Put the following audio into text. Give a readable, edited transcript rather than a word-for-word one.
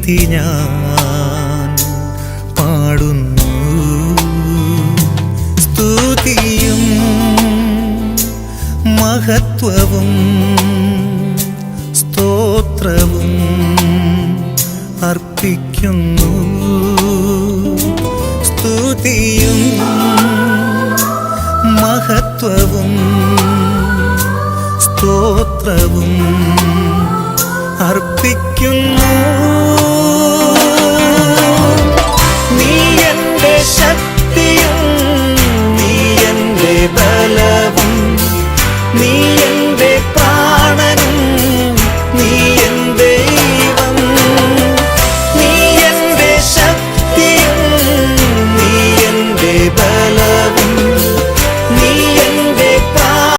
സ്തുതി ഞാൻ പാടുന്നു. സ്തുതിയും മഹത്വവും സ്തോത്രവും അർപ്പിക്കുന്നു. സ്തുതിയും മഹത്വവും സ്തോത്രവും അർപ്പിക്കുന്നു.